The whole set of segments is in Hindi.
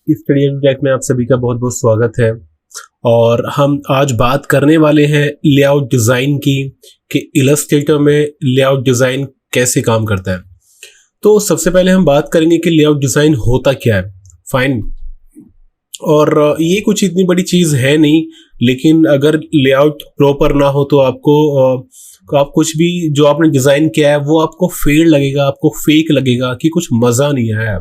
स्टडी ट्रैक में आप सभी का बहुत बहुत स्वागत है। और हम आज बात करने वाले हैं लेआउट डिज़ाइन की कि इलस्ट्रेटर में लेआउट डिज़ाइन कैसे काम करता है। तो सबसे पहले हम बात करेंगे कि लेआउट डिज़ाइन होता क्या है। फाइन। और ये कुछ इतनी बड़ी चीज़ है नहीं, लेकिन अगर लेआउट प्रॉपर ना हो तो आप कुछ भी जो आपने डिज़ाइन किया है वो आपको फेल लगेगा, आपको फेक लगेगा कि कुछ मज़ा नहीं आया।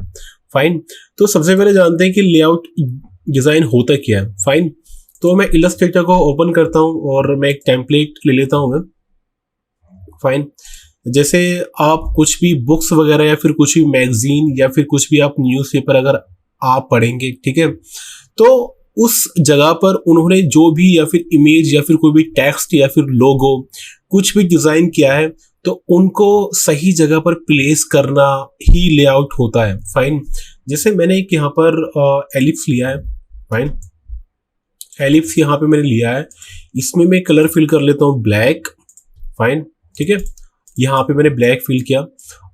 फाइन। तो सबसे पहले जानते हैं कि लेआउट डिज़ाइन होता क्या है। फाइन। तो मैं इलस्ट्रेटर को ओपन करता हूँ और मैं एक टेम्पलेट ले लेता हूँ मैं। फाइन। जैसे आप कुछ भी बुक्स वगैरह या फिर कुछ भी मैगजीन या फिर कुछ भी आप न्यूज़पेपर अगर आप पढ़ेंगे, ठीक है, तो उस जगह पर उन्होंने जो भी या फिर इमेज या फिर कोई भी टेक्स्ट या फिर लोगो कुछ भी डिज़ाइन किया है तो उनको सही जगह पर प्लेस करना ही लेआउट होता है। फाइन। जैसे मैंने एक यहाँ पर एलिप्स लिया है। फाइन। एलिप्स यहाँ पे मैंने लिया है, इसमें मैं कलर फिल कर लेता हूँ ब्लैक। फाइन। ठीक है, यहाँ पे मैंने ब्लैक फिल किया।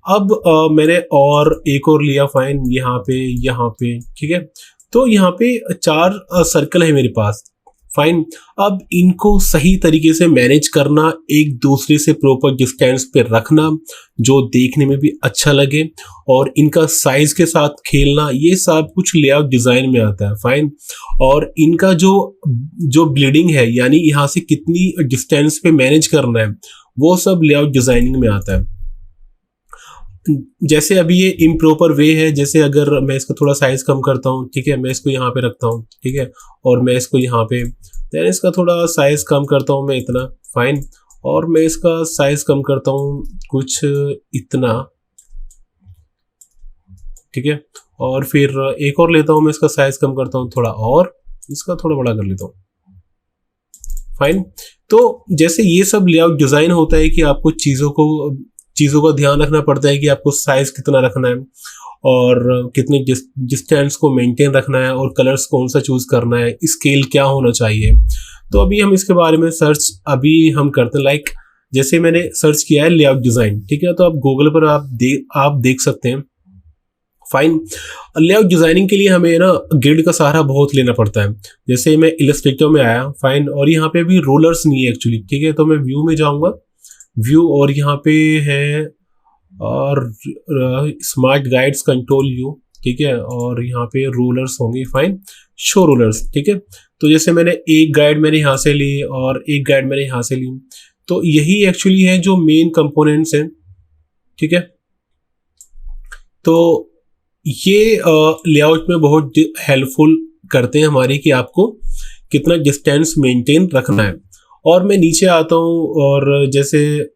अब मैंने और एक और लिया। फाइन। यहाँ पे ठीक है, तो यहाँ पे 4 सर्कल है मेरे पास। फाइन। अब इनको सही तरीके से मैनेज करना, एक दूसरे से प्रॉपर डिस्टेंस पे रखना जो देखने में भी अच्छा लगे, और इनका साइज के साथ खेलना, ये सब कुछ लेआउट डिजाइन में आता है। फाइन। और इनका जो ब्लीडिंग है, यानी यहाँ से कितनी डिस्टेंस पे मैनेज करना है, वो सब लेआउट डिजाइनिंग में आता है। जैसे अभी ये इम्प्रॉपर वे है, जैसे अगर मैं इसका थोड़ा साइज कम करता हूँ, ठीक है, मैं इसको यहाँ पे रखता हूँ, ठीक है, और मैं इसको यहाँ पे, देन इसका थोड़ा साइज कम करता हूँ मैं इतना। फाइन। और मैं इसका साइज कम करता हूँ कुछ इतना, ठीक है, और फिर एक और लेता हूँ, मैं इसका साइज कम करता हूँ थोड़ा और इसका थोड़ा बड़ा कर लेता हूँ। फाइन। तो जैसे ये सब लेआउट डिजाइन होता है कि आपको चीज़ों का ध्यान रखना पड़ता है कि आपको साइज कितना रखना है और कितने डिस्टेंस को मेंटेन रखना है और कलर्स कौन सा चूज करना है, स्केल क्या होना चाहिए। तो अभी हम इसके बारे में सर्च हम करते हैं। लाइक जैसे मैंने सर्च किया है लेआउट डिज़ाइन, ठीक है, तो आप गूगल पर आप देख सकते हैं। फाइन। लेआउट डिज़ाइनिंग के लिए हमें ना ग्रिड का सहारा बहुत लेना पड़ता है। जैसे मैं इलस्ट्रेटर में आया। फाइन। और यहाँ पे अभी रूलर्स नहीं है एक्चुअली, ठीक है, तो मैं व्यू में जाऊँगा, व्यू, और यहाँ पे है और स्मार्ट गाइड्स कंट्रोल यू, ठीक है, और यहाँ पे रूलर्स होंगे। फाइन। शो रूलर्स, ठीक है। तो जैसे मैंने एक गाइड मैंने यहाँ से ली और एक गाइड मैंने यहाँ से ली, तो यही एक्चुअली है जो मेन कंपोनेंट्स हैं, ठीक है। तो ये लेआउट में बहुत हेल्पफुल करते हैं हमारी कि आपको कितना डिस्टेंस मेंटेन रखना है। और मैं नीचे आता हूँ और जैसे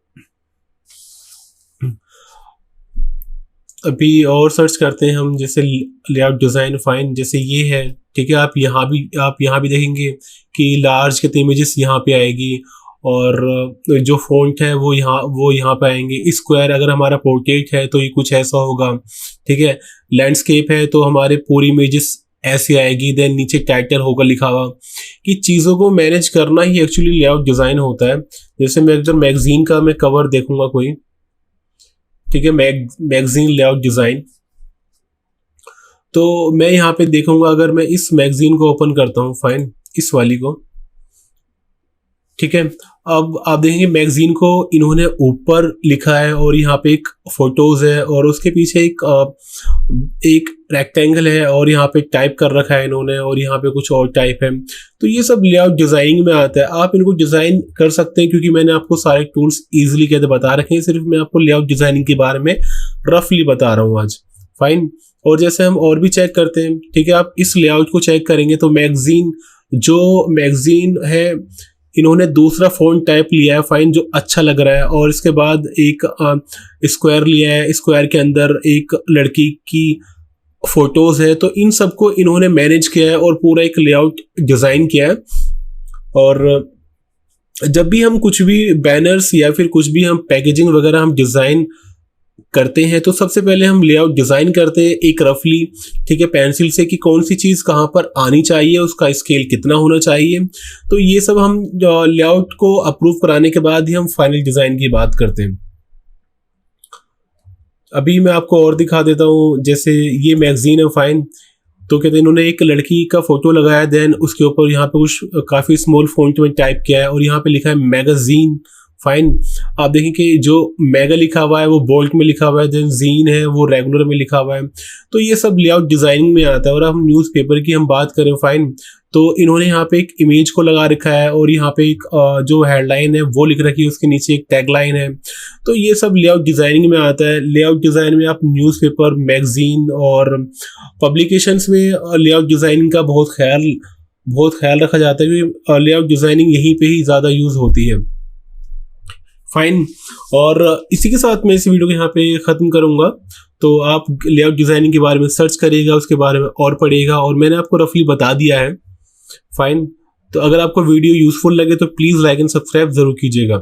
अभी और सर्च करते हैं हम, जैसे लेआउट डिज़ाइन। फाइन। जैसे ये है, ठीक है, आप यहाँ भी देखेंगे कि लार्ज कितने इमेजेस यहाँ पे आएगी, और जो फॉन्ट है वो यहाँ पे आएंगे। स्क्वायर अगर हमारा पोर्ट्रेट है तो ये कुछ ऐसा होगा, ठीक है। लैंडस्केप है तो हमारे पूरी इमेजेस ऐसी आएगी, देन नीचे टाइटल होगा लिखा हुआ। कि चीज़ों को मैनेज करना ही एक्चुअली लेआउट डिज़ाइन होता है। जैसे मैं अगर मैगजीन का मैं कवर देखूंगा कोई, ठीक है, मैगजीन लेआउट डिज़ाइन, तो मैं यहाँ पे देखूंगा, अगर मैं इस मैगजीन को ओपन करता हूँ, फाइन, इस वाली को, ठीक है, अब आप देखेंगे मैगजीन को इन्होंने ऊपर लिखा है और यहाँ पे एक फोटोज है और उसके पीछे एक रेक्टेंगल है और यहाँ पे टाइप कर रखा है इन्होंने, और यहाँ पे कुछ और टाइप है। तो ये सब लेआउट डिजाइनिंग में आता है। आप इनको डिजाइन कर सकते हैं क्योंकि मैंने आपको सारे टूल्स इजीली कैसे बता रखे हैं, सिर्फ मैं आपको लेआउट डिजाइनिंग के बारे में रफली बता रहा हूँ आज। फाइन। और जैसे हम और भी चेक करते हैं, ठीक है, आप इस लेआउट को चेक करेंगे तो मैगजीन है, इन्होंने दूसरा फॉन्ट टाइप लिया है, फाइन, जो अच्छा लग रहा है, और इसके बाद एक स्क्वायर लिया है, स्क्वायर के अंदर एक लड़की की फोटोज है। तो इन सबको इन्होंने मैनेज किया है और पूरा एक लेआउट डिजाइन किया है। और जब भी हम कुछ भी बैनर्स या फिर कुछ भी हम पैकेजिंग वगैरह हम डिजाइन करते हैं तो सबसे पहले हम लेआउट डिजाइन करते हैं एक रफली, ठीक है, पेंसिल से, कि कौन सी चीज कहाँ पर आनी चाहिए, उसका स्केल कितना होना चाहिए। तो ये सब हम लेआउट को अप्रूव कराने के बाद ही हम फाइनल डिजाइन की बात करते हैं। अभी मैं आपको और दिखा देता हूँ, जैसे ये मैगजीन है, फाइन, तो कहते हैं इन्होंने एक लड़की का फोटो लगाया, देन उसके ऊपर यहाँ पे कुछ काफ़ी स्मॉल फॉन्ट में टाइप किया है और यहाँ पे लिखा है मैगजीन। फाइन, आप देखें कि जो मेगा लिखा हुआ है वो बोल्ट में लिखा हुआ है, देन जीन है वो रेगुलर में लिखा हुआ है। तो ये सब लेआउट डिज़ाइनिंग में आता है। और हम न्यूज़पेपर की हम बात करें, फाइन, तो इन्होंने यहाँ पे एक इमेज को लगा रखा है और यहाँ पे एक जो हेडलाइन है वो लिख रखी है, उसके नीचे एक टैगलाइन है। तो ये सब लेआउट डिज़ाइनिंग में आता है। लेआउट डिज़ाइन में आप न्यूज़पेपर, मैगजीन और पब्लिकेशंस में लेआउट डिज़ाइनिंग का बहुत ख्याल रखा जाता है, क्योंकि लेआउट डिज़ाइनिंग यहीं पे ही ज़्यादा यूज़ होती है। फाइन, और इसी के साथ मैं इस वीडियो को यहाँ पे ख़त्म करूँगा। तो आप लेआउट डिज़ाइनिंग के बारे में सर्च करिएगा, उसके बारे में और पढ़िएगा, और मैंने आपको रफली बता दिया है। फाइन, तो अगर आपको वीडियो यूज़फुल लगे तो प्लीज़ लाइक एंड सब्सक्राइब ज़रूर कीजिएगा।